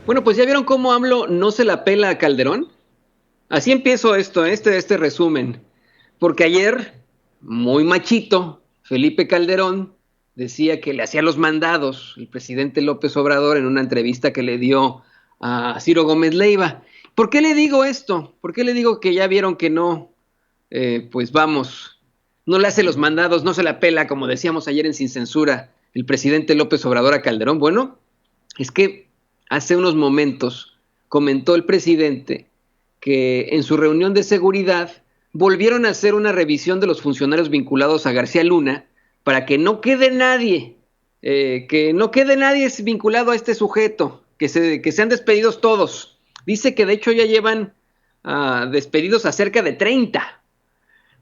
Bueno, pues ya vieron cómo AMLO no se la pela a Calderón. Así empiezo esto, este resumen. Porque ayer, muy machito, Felipe Calderón decía que le hacía los mandados el presidente López Obrador en una entrevista que le dio a Ciro Gómez Leiva. ¿Por qué le digo esto? ¿Por qué le digo que ya vieron que no? Pues vamos, no le hace los mandados, no se la pela, como decíamos ayer en Sin Censura, el presidente López Obrador a Calderón. Bueno, es que hace unos momentos comentó el presidente que en su reunión de seguridad volvieron a hacer una revisión de los funcionarios vinculados a García Luna para que no quede nadie vinculado a este sujeto, que sean despedidos todos. Dice que de hecho ya llevan despedidos a cerca de 30.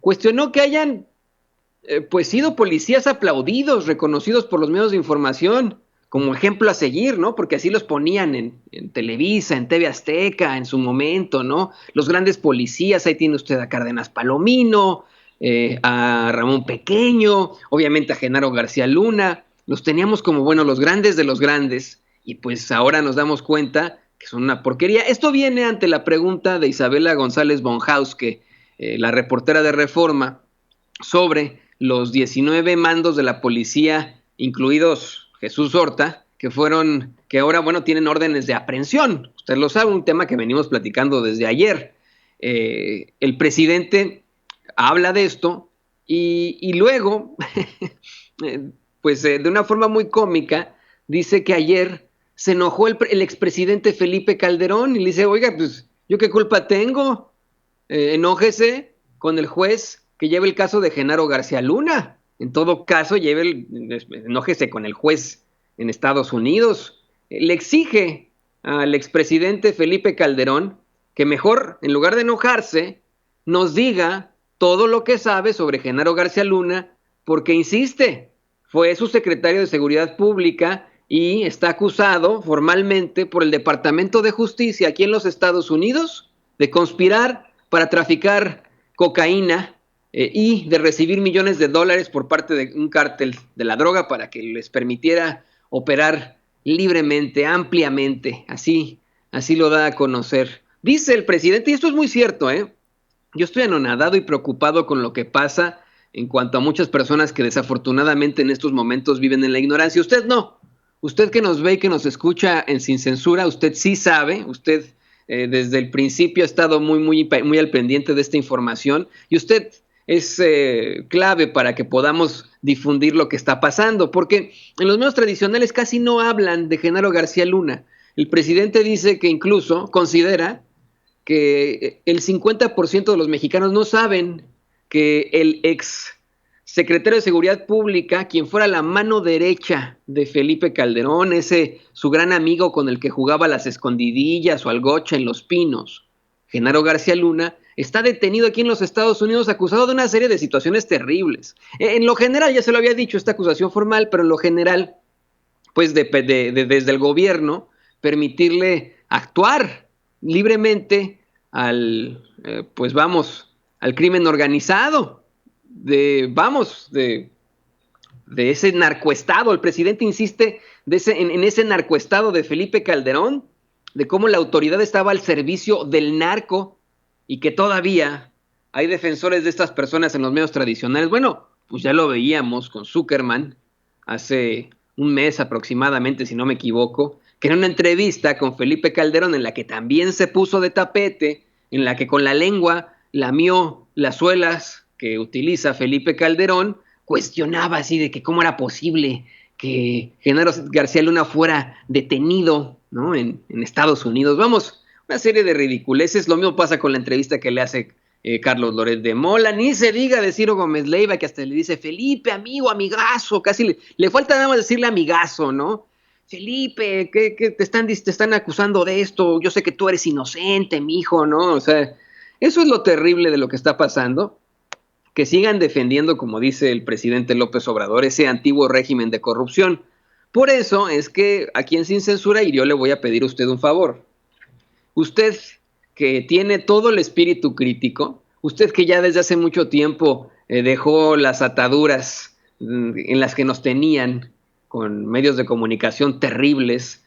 Cuestionó que hayan pues sido policías aplaudidos, reconocidos por los medios de información, como ejemplo a seguir, ¿no? Porque así los ponían en Televisa, en TV Azteca, en su momento, ¿no? Los grandes policías, ahí tiene usted a Cárdenas Palomino, a Ramón Pequeño, obviamente a Genaro García Luna, los teníamos como, bueno, los grandes de los grandes, y pues ahora nos damos cuenta que son una porquería. Esto viene ante la pregunta de Isabela González Bonhaus, que la reportera de Reforma, sobre los 19 mandos de la policía, incluidos Jesús Horta, que ahora, bueno, tienen órdenes de aprehensión. Usted lo sabe, un tema que venimos platicando desde ayer. El presidente habla de esto y luego, pues de una forma muy cómica, dice que ayer se enojó el expresidente Felipe Calderón y le dice, oiga, pues yo qué culpa tengo, enójese con el juez que lleve el caso de Genaro García Luna. En todo caso, enójese con el juez en Estados Unidos. Le exige al expresidente Felipe Calderón que mejor, en lugar de enojarse, nos diga todo lo que sabe sobre Genaro García Luna, porque insiste, fue su secretario de Seguridad Pública y está acusado formalmente por el Departamento de Justicia aquí en los Estados Unidos de conspirar para traficar cocaína y de recibir millones de dólares por parte de un cártel de la droga para que les permitiera operar libremente, ampliamente. Así lo da a conocer. Dice el presidente, y esto es muy cierto, yo estoy anonadado y preocupado con lo que pasa en cuanto a muchas personas que desafortunadamente en estos momentos viven en la ignorancia. Usted no. Usted que nos ve y que nos escucha en Sin Censura, usted sí sabe, usted desde el principio ha estado muy al pendiente de esta información y usted es clave para que podamos difundir lo que está pasando, porque en los medios tradicionales casi no hablan de Genaro García Luna. El presidente dice que incluso considera que el 50% de los mexicanos no saben que el ex secretario de Seguridad Pública, quien fuera la mano derecha de Felipe Calderón, ese su gran amigo con el que jugaba las escondidillas o al gocha en Los Pinos, Genaro García Luna, está detenido aquí en los Estados Unidos acusado de una serie de situaciones terribles. En lo general, ya se lo había dicho, esta acusación formal, pero en lo general, pues desde el gobierno, permitirle actuar libremente pues vamos, al crimen organizado, de ese narcoestado. El presidente insiste en ese narcoestado de Felipe Calderón, de cómo la autoridad estaba al servicio del narco y que todavía hay defensores de estas personas en los medios tradicionales. Bueno, pues ya lo veíamos con Zuckerman hace un mes aproximadamente, si no me equivoco, que en una entrevista con Felipe Calderón en la que también se puso de tapete, en la que con la lengua lamió las suelas que utiliza Felipe Calderón, cuestionaba así de que cómo era posible que Genaro García Luna fuera detenido, ¿no? en Estados Unidos. Vamos, una serie de ridiculeces. Lo mismo pasa con la entrevista que le hace Carlos Loret de Mola, ni se diga de Ciro Gómez Leiva, que hasta le dice Felipe, amigo, amigazo, casi le falta nada más decirle amigazo, ¿no? Felipe, ¿qué te están acusando de esto? Yo sé que tú eres inocente, mijo, ¿no? O sea, eso es lo terrible de lo que está pasando, que sigan defendiendo, como dice el presidente López Obrador, ese antiguo régimen de corrupción. Por eso es que aquí en Sin Censura, y yo le voy a pedir a usted un favor, usted que tiene todo el espíritu crítico, usted que ya desde hace mucho tiempo dejó las ataduras en las que nos tenían con medios de comunicación terribles,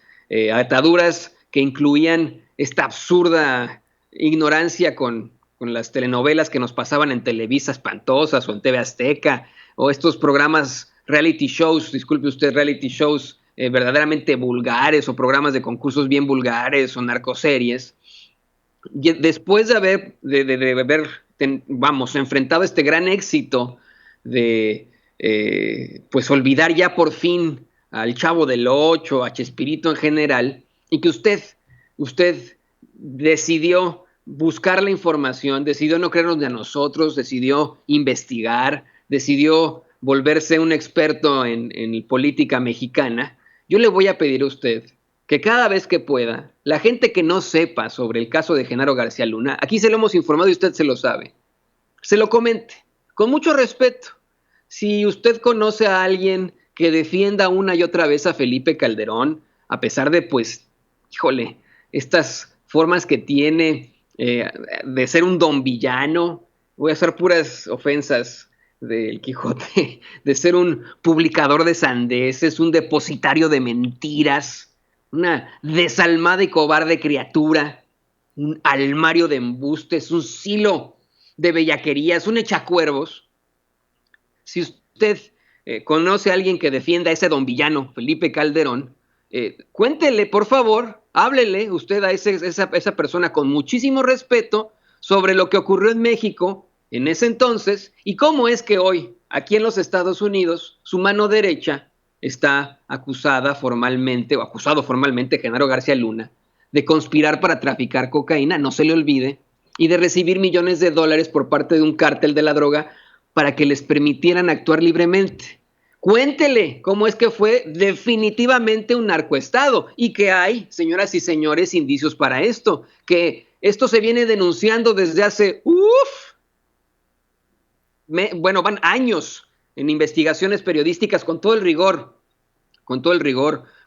ataduras que incluían esta absurda ignorancia con las telenovelas que nos pasaban en Televisa espantosas o en TV Azteca, o estos programas reality shows, disculpe usted, reality shows verdaderamente vulgares, o programas de concursos bien vulgares, o narcoseries. Y después de haber, enfrentado este gran éxito de pues olvidar ya por fin al Chavo del Ocho, a Chespirito en general, y que usted decidió buscar la información, decidió no creernos de a nosotros, decidió investigar, decidió volverse un experto en política mexicana. Yo le voy a pedir a usted que cada vez que pueda, la gente que no sepa sobre el caso de Genaro García Luna, aquí se lo hemos informado y usted se lo sabe, se lo comente, con mucho respeto. Si usted conoce a alguien que defienda una y otra vez a Felipe Calderón, a pesar de, pues, híjole, estas formas que tiene de ser un don villano, voy a hacer puras ofensas del Quijote, de ser un publicador de sandeces, un depositario de mentiras, una desalmada y cobarde criatura, un almario de embustes, un silo de bellaquerías, un echacuervos. Si usted conoce a alguien que defienda a ese don villano, Felipe Calderón, cuéntele, por favor, háblele usted a esa persona con muchísimo respeto sobre lo que ocurrió en México en ese entonces y cómo es que hoy, aquí en los Estados Unidos, su mano derecha está acusado formalmente Genaro García Luna de conspirar para traficar cocaína, no se le olvide, y de recibir millones de dólares por parte de un cártel de la droga para que les permitieran actuar libremente. Cuéntele cómo es que fue definitivamente un narcoestado y que hay, señoras y señores, indicios para esto, que esto se viene denunciando desde hace, van años en investigaciones periodísticas con todo el rigor,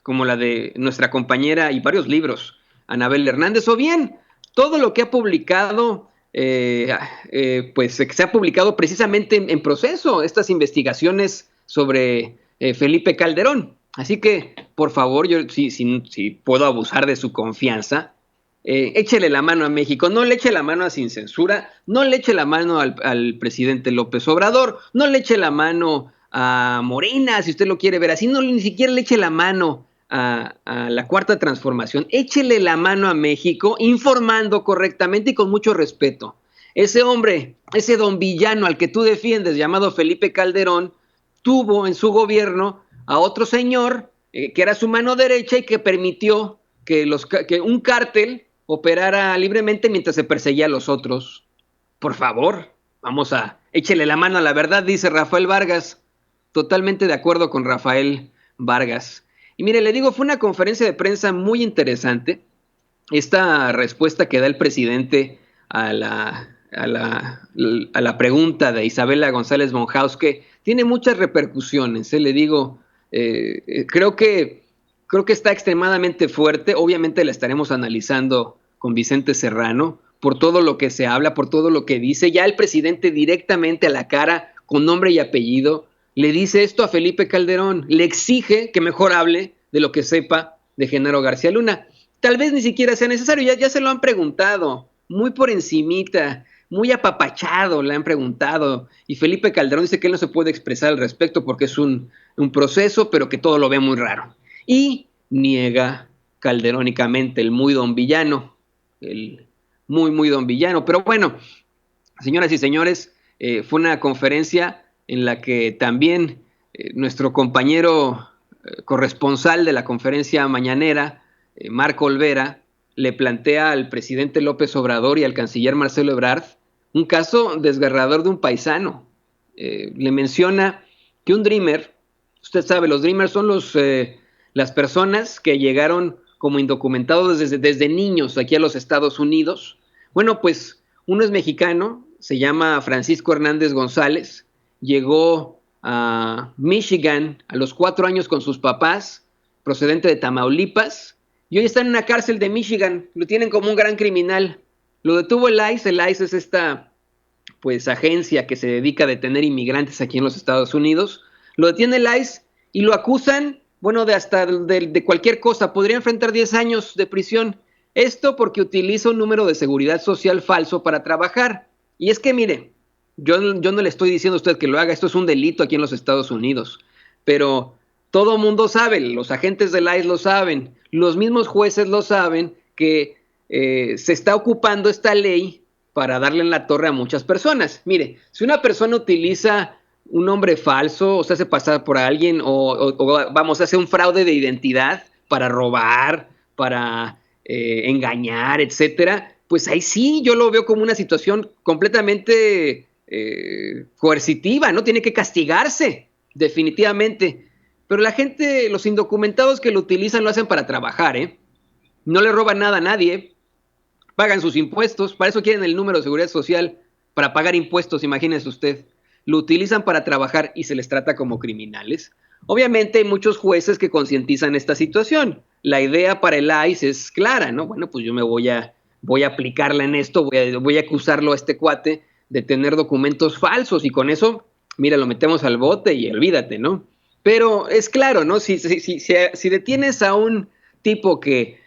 como la de nuestra compañera y varios libros, Anabel Hernández, o bien todo lo que ha publicado, pues se ha publicado precisamente en proceso, estas investigaciones sobre Felipe Calderón. Así que, por favor, yo si puedo abusar de su confianza, échele la mano a México, no le eche la mano a Sin Censura, no le eche la mano al presidente López Obrador, no le eche la mano a Morena, si usted lo quiere ver así, no ni siquiera le eche la mano a la Cuarta Transformación, échele la mano a México informando correctamente y con mucho respeto. Ese hombre, ese don villano al que tú defiendes, llamado Felipe Calderón, tuvo en su gobierno a otro señor que era su mano derecha y que permitió que un cártel operara libremente mientras se perseguía a los otros. Por favor, échele la mano a la verdad, dice Rafael Vargas. Totalmente de acuerdo con Rafael Vargas. Y mire, le digo, fue una conferencia de prensa muy interesante. Esta respuesta que da el presidente a la pregunta de Isabela González Monjauz, que tiene muchas repercusiones, le digo, creo que está extremadamente fuerte. Obviamente la estaremos analizando con Vicente Serrano, por todo lo que se habla, por todo lo que dice. Ya el presidente directamente a la cara, con nombre y apellido, le dice esto a Felipe Calderón, le exige que mejor hable de lo que sepa de Genaro García Luna. Tal vez ni siquiera sea necesario, ya se lo han preguntado, muy por encimita, muy apapachado le han preguntado, y Felipe Calderón dice que él no se puede expresar al respecto porque es un proceso, pero que todo lo ve muy raro. Y niega calderónicamente el muy don villano, el muy don villano. Pero bueno, señoras y señores, fue una conferencia en la que también nuestro compañero corresponsal de la conferencia mañanera, Marco Olvera, le plantea al presidente López Obrador y al canciller Marcelo Ebrard un caso desgarrador de un paisano. Le menciona que un dreamer, usted sabe, los dreamers son las personas que llegaron como indocumentados desde niños aquí a los Estados Unidos. Bueno, pues uno es mexicano, se llama Francisco Hernández González, llegó a Michigan a los 4 años con sus papás, procedente de Tamaulipas, y hoy está en una cárcel de Michigan, lo tienen como un gran criminal. Lo detuvo el ICE es esta pues agencia que se dedica a detener inmigrantes aquí en los Estados Unidos. Lo detiene el ICE y lo acusan bueno, de cualquier cosa, podría enfrentar 10 años de prisión. Esto porque utiliza un número de seguridad social falso para trabajar. Y es que, mire, yo no le estoy diciendo a usted que lo haga, esto es un delito aquí en los Estados Unidos, pero todo mundo sabe, los agentes del ICE lo saben, los mismos jueces lo saben, que se está ocupando esta ley para darle en la torre a muchas personas. Mire, si una persona utiliza un nombre falso o se hace pasar por alguien o vamos, hace un fraude de identidad para robar, para engañar, etcétera, pues ahí sí yo lo veo como una situación completamente coercitiva, ¿no? Tiene que castigarse, definitivamente. Pero la gente, los indocumentados que lo utilizan lo hacen para trabajar, ¿eh? No le roban nada a nadie, pagan sus impuestos, para eso quieren el número de seguridad social, para pagar impuestos, imagínese usted. Lo utilizan para trabajar y se les trata como criminales. Obviamente hay muchos jueces que concientizan esta situación. La idea para el ICE es clara, ¿no? Bueno, pues yo voy a aplicarla en esto, voy a acusarlo a este cuate de tener documentos falsos y con eso, mira, lo metemos al bote y olvídate, ¿no? Pero es claro, ¿no? Si detienes a un tipo que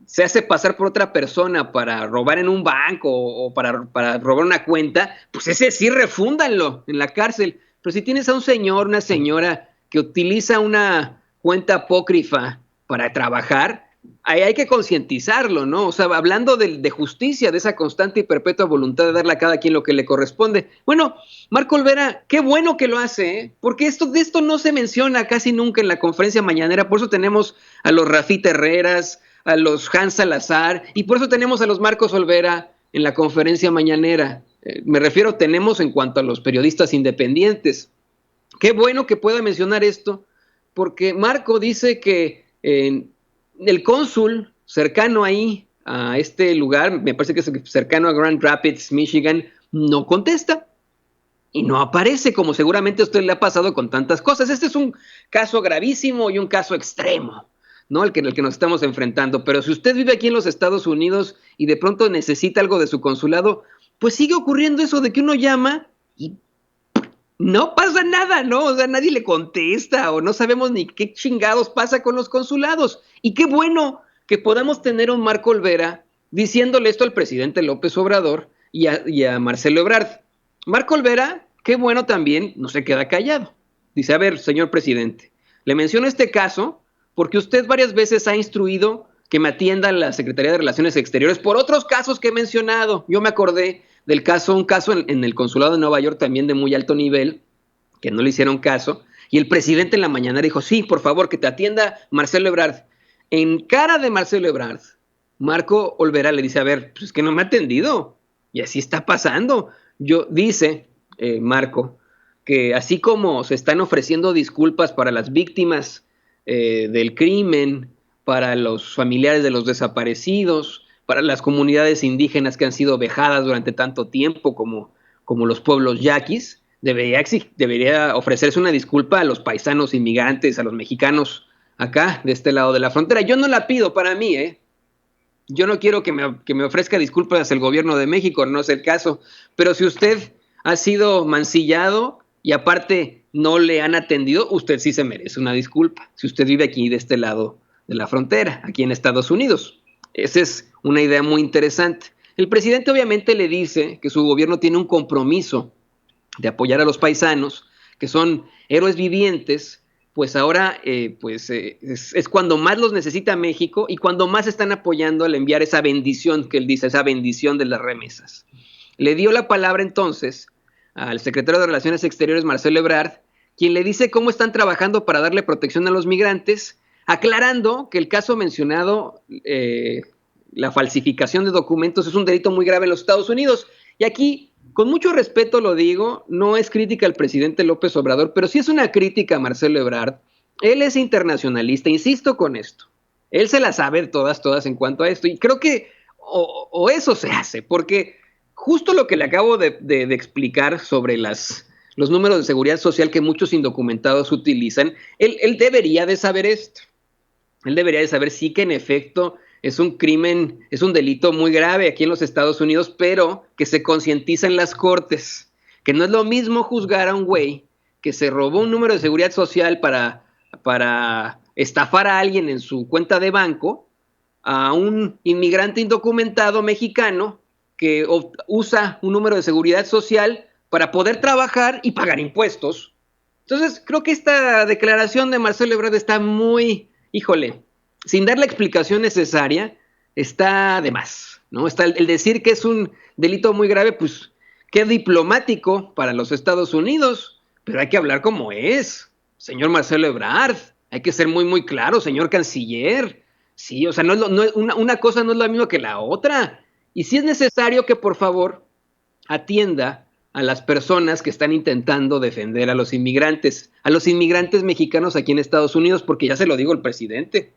se hace pasar por otra persona para robar en un banco o para robar una cuenta, pues ese sí refúndanlo en la cárcel. Pero si tienes a un señor, una señora que utiliza una cuenta apócrifa para trabajar, ahí hay que concientizarlo, ¿no? O sea, hablando de justicia, de esa constante y perpetua voluntad de darle a cada quien lo que le corresponde. Bueno, Marco Olvera, qué bueno que lo hace, ¿eh? Porque de esto no se menciona casi nunca en la conferencia mañanera, por eso tenemos a los Rafita Herreras, a los Hans Salazar, y por eso tenemos a los Marcos Olvera en la conferencia mañanera. Me refiero, tenemos en cuanto a los periodistas independientes. Qué bueno que pueda mencionar esto, porque Marco dice que el cónsul cercano ahí a este lugar, me parece que es cercano a Grand Rapids, Michigan, no contesta y no aparece, como seguramente a usted le ha pasado con tantas cosas. Este es un caso gravísimo y un caso extremo, ¿no? El que nos estamos enfrentando. Pero si usted vive aquí en los Estados Unidos y de pronto necesita algo de su consulado, pues sigue ocurriendo eso de que uno llama y no pasa nada, ¿no? O sea, nadie le contesta o no sabemos ni qué chingados pasa con los consulados. Y qué bueno que podamos tener a un Marco Olvera diciéndole esto al presidente López Obrador y a Marcelo Ebrard. Marco Olvera, qué bueno también, no se queda callado. Dice, a ver, señor presidente, le menciono este caso porque usted varias veces ha instruido que me atienda la Secretaría de Relaciones Exteriores por otros casos que he mencionado. Yo me acordé del caso, un caso en el consulado de Nueva York también de muy alto nivel, que no le hicieron caso, y el presidente en la mañana dijo, sí, por favor, que te atienda Marcelo Ebrard. En cara de Marcelo Ebrard, Marco Olvera le dice, a ver, pues es que no me ha atendido, y así está pasando. Dice Marco, que así como se están ofreciendo disculpas para las víctimas del crimen, para los familiares de los desaparecidos, para las comunidades indígenas que han sido vejadas durante tanto tiempo como los pueblos yaquis, debería ofrecerse una disculpa a los paisanos inmigrantes, a los mexicanos acá, de este lado de la frontera. Yo no la pido para mí, ¿eh? Yo no quiero que me ofrezca disculpas el gobierno de México, no es el caso, pero si usted ha sido mancillado y aparte no le han atendido, usted sí se merece una disculpa, si usted vive aquí de este lado de la frontera, aquí en Estados Unidos. Esa es una idea muy interesante. El presidente obviamente le dice que su gobierno tiene un compromiso de apoyar a los paisanos, que son héroes vivientes, pues ahora es cuando más los necesita México y cuando más están apoyando al enviar esa bendición que él dice, esa bendición de las remesas. Le dio la palabra entonces al secretario de Relaciones Exteriores, Marcelo Ebrard, quien le dice cómo están trabajando para darle protección a los migrantes, aclarando que el caso mencionado, la falsificación de documentos, es un delito muy grave en los Estados Unidos. Y aquí, con mucho respeto lo digo, no es crítica al presidente López Obrador, pero sí es una crítica a Marcelo Ebrard. Él es internacionalista, insisto con esto. Él se la sabe todas en cuanto a esto. Y creo que o eso se hace, porque justo lo que le acabo de explicar sobre los números de seguridad social que muchos indocumentados utilizan, él debería de saber esto. Él debería de saber sí que en efecto es un crimen, es un delito muy grave aquí en los Estados Unidos, pero que se concientiza en las cortes, que no es lo mismo juzgar a un güey que se robó un número de seguridad social para para estafar a alguien en su cuenta de banco, a un inmigrante indocumentado mexicano que usa un número de seguridad social para poder trabajar y pagar impuestos. Entonces, creo que esta declaración de Marcelo Ebrard está muy, híjole, sin dar la explicación necesaria, está de más, ¿no? Está el decir que es un delito muy grave, pues, qué diplomático para los Estados Unidos, pero hay que hablar como es, señor Marcelo Ebrard, hay que ser muy, muy claro, señor canciller. Sí, o sea, una cosa no es lo mismo que la otra. Y sí es necesario que, por favor, atienda a las personas que están intentando defender a los inmigrantes mexicanos aquí en Estados Unidos, porque ya se lo digo el presidente,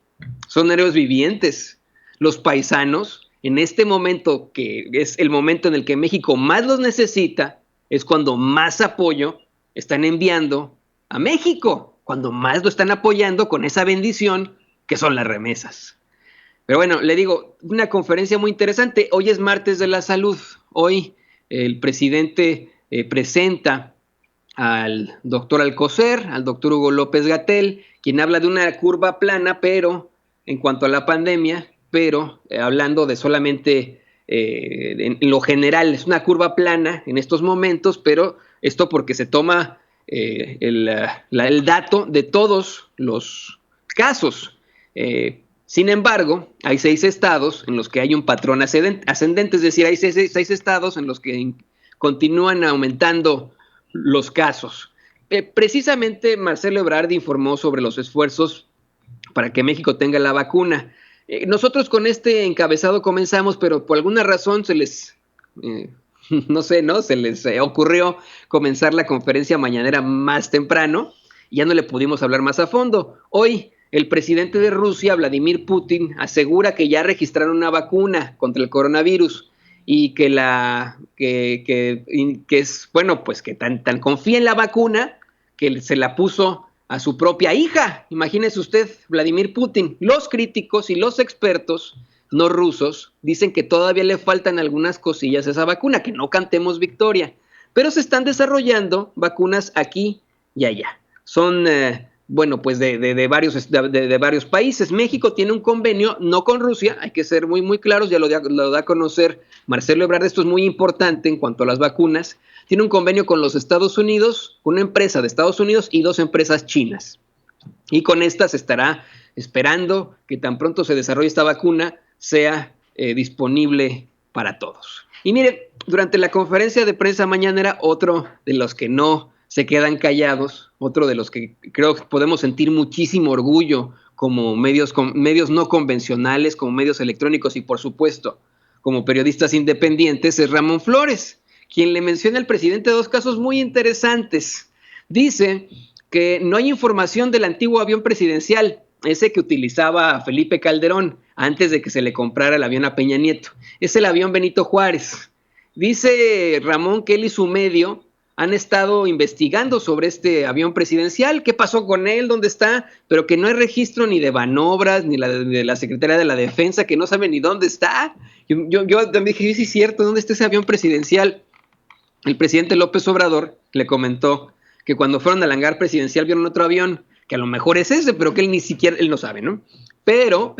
son héroes vivientes. Los paisanos, en este momento, que es el momento en el que México más los necesita, es cuando más apoyo están enviando a México, cuando más lo están apoyando con esa bendición que son las remesas. Pero bueno, le digo, una conferencia muy interesante. Hoy es martes de la salud. Hoy el presidente presenta al doctor Alcocer, al doctor Hugo López-Gatell, quien habla de una curva plana, pero en cuanto a la pandemia, pero hablando de solamente en lo general, es una curva plana en estos momentos, pero esto porque se toma el dato de todos los casos. Sin embargo, hay 6 estados en los que hay un patrón ascendente, es decir, hay 6 estados en los que continúan aumentando los casos. Precisamente Marcelo Ebrard informó sobre los esfuerzos para que México tenga la vacuna. Nosotros con este encabezado comenzamos, pero por alguna razón se les, no sé, ¿no? Se les ocurrió comenzar la conferencia mañanera más temprano y ya no le pudimos hablar más a fondo. Hoy el presidente de Rusia, Vladimir Putin, asegura que ya registraron una vacuna contra el coronavirus y que es, bueno, pues que tan confía en la vacuna que se la puso a su propia hija. Imagínese usted, Vladimir Putin. Los críticos y los expertos no rusos dicen que todavía le faltan algunas cosillas a esa vacuna, que no cantemos victoria, pero se están desarrollando vacunas aquí y allá. Son bueno, pues de varios países. México tiene un convenio, no con Rusia, hay que ser muy, muy claros, ya lo da a conocer Marcelo Ebrard, esto es muy importante en cuanto a las vacunas. Tiene un convenio con los Estados Unidos, una empresa de Estados Unidos y 2 empresas chinas. Y con estas estará esperando que tan pronto se desarrolle esta vacuna, sea disponible para todos. Y mire, durante la conferencia de prensa mañanera, otro de los que no se quedan callados, otro de los que creo que podemos sentir muchísimo orgullo como medios no convencionales, como medios electrónicos y por supuesto como periodistas independientes, es Ramón Flores, quien le menciona al presidente 2 casos muy interesantes. Dice que no hay información del antiguo avión presidencial, ese que utilizaba Felipe Calderón antes de que se le comprara el avión a Peña Nieto. Es el avión Benito Juárez. Dice Ramón que él y su medio han estado investigando sobre este avión presidencial, qué pasó con él, dónde está, pero que no hay registro ni de Banobras, ni de la Secretaría de la Defensa, que no sabe ni dónde está. Yo también dije, sí es cierto, ¿dónde está ese avión presidencial? El presidente López Obrador le comentó que cuando fueron al hangar presidencial vieron otro avión, que a lo mejor es ese, pero que él ni siquiera, él no sabe, ¿no? Pero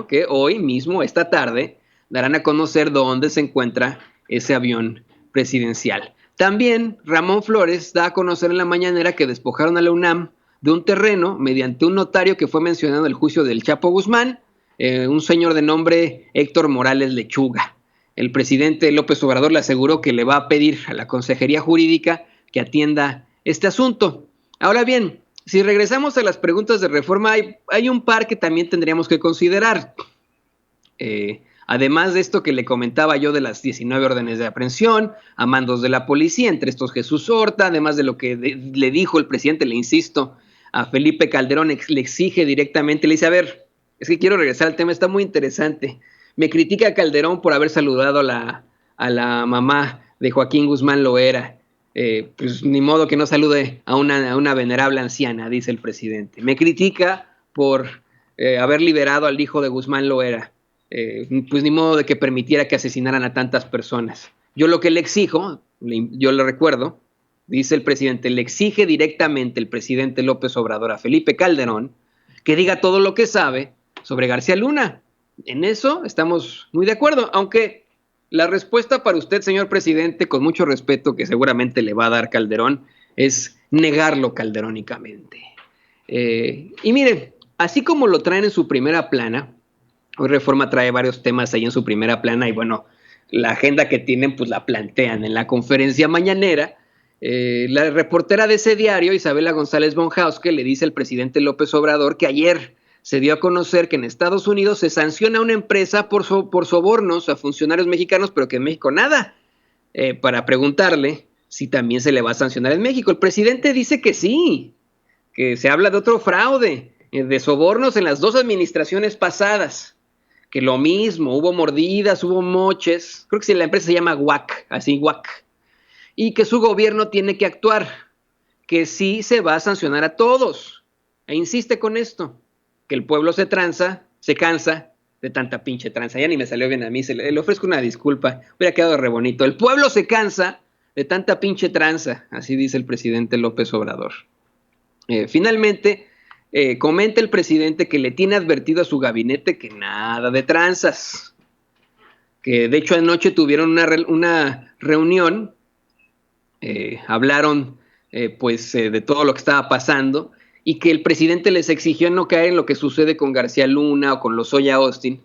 que hoy mismo, esta tarde, darán a conocer dónde se encuentra ese avión presidencial. También Ramón Flores da a conocer en la mañanera que despojaron a la UNAM de un terreno mediante un notario que fue mencionado en el juicio del Chapo Guzmán, un señor de nombre Héctor Morales Lechuga. El presidente López Obrador le aseguró que le va a pedir a la Consejería Jurídica que atienda este asunto. Ahora bien, si regresamos a las preguntas de reforma, hay un par que también tendríamos que considerar. Además de esto que le comentaba yo de las 19 órdenes de aprehensión a mandos de la policía, entre estos Jesús Horta, además de lo que le dijo el presidente, le insisto, a Felipe Calderón, le exige directamente, le dice, a ver, es que quiero regresar al tema, está muy interesante. Me critica Calderón por haber saludado a la mamá de Joaquín Guzmán Loera. Pues ni modo que no salude a una venerable anciana, dice el presidente. Me critica por haber liberado al hijo de Guzmán Loera. Pues ni modo de que permitiera que asesinaran a tantas personas. Yo lo que le exijo, yo le recuerdo, dice el presidente, le exige directamente el presidente López Obrador a Felipe Calderón que diga todo lo que sabe sobre García Luna. En eso estamos muy de acuerdo, aunque la respuesta para usted, señor presidente, con mucho respeto que seguramente le va a dar Calderón, es negarlo calderónicamente. Y mire, así como lo traen en su primera plana, hoy Reforma trae varios temas ahí en su primera plana y bueno, la agenda que tienen pues la plantean en la conferencia mañanera. La reportera de ese diario, Isabela González von Hauske, le dice al presidente López Obrador que ayer se dio a conocer que en Estados Unidos se sanciona a una empresa por sobornos a funcionarios mexicanos, pero que en México nada, para preguntarle si también se le va a sancionar en México. El presidente dice que sí, que se habla de otro fraude, de sobornos en las dos administraciones pasadas, que lo mismo, hubo mordidas, hubo moches, creo que la empresa se llama WAC, así WAC, y que su gobierno tiene que actuar, que sí se va a sancionar a todos, e insiste con esto, que el pueblo se cansa de tanta pinche tranza, ya ni me salió bien a mí, le ofrezco una disculpa, hubiera quedado re bonito, el pueblo se cansa de tanta pinche tranza, así dice el presidente López Obrador. Finalmente, comenta el presidente que le tiene advertido a su gabinete que nada de tranzas, que de hecho anoche tuvieron una reunión, hablaron de todo lo que estaba pasando y que el presidente les exigió no caer en lo que sucede con García Luna o con Lozoya Austin,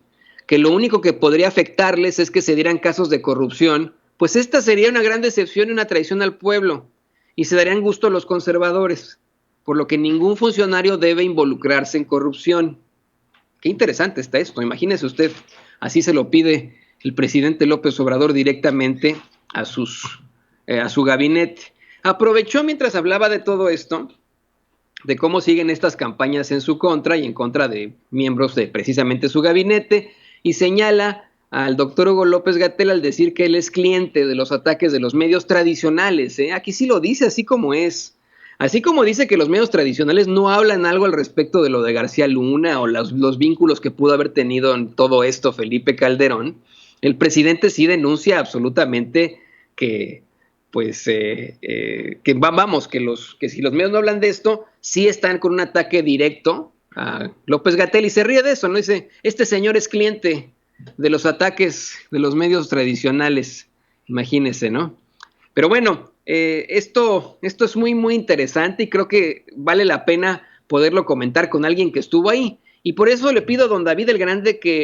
que lo único que podría afectarles es que se dieran casos de corrupción, pues esta sería una gran decepción y una traición al pueblo y se darían gusto a los conservadores, por lo que ningún funcionario debe involucrarse en corrupción. Qué interesante está esto, imagínese usted, así se lo pide el presidente López Obrador directamente a su gabinete. Aprovechó mientras hablaba de todo esto, de cómo siguen estas campañas en su contra y en contra de miembros de precisamente su gabinete, y señala al doctor Hugo López-Gatell al decir que él es cliente de los ataques de los medios tradicionales. Aquí sí lo dice así como es. Así como dice que los medios tradicionales no hablan algo al respecto de lo de García Luna o los vínculos que pudo haber tenido en todo esto Felipe Calderón, el presidente sí denuncia absolutamente que que si los medios no hablan de esto, sí están con un ataque directo a López-Gatell y se ríe de eso, ¿no? Dice, este señor es cliente de los ataques de los medios tradicionales, imagínese, ¿no? Pero bueno, esto es muy, muy interesante y creo que vale la pena poderlo comentar con alguien que estuvo ahí. Y por eso le pido a don David el Grande que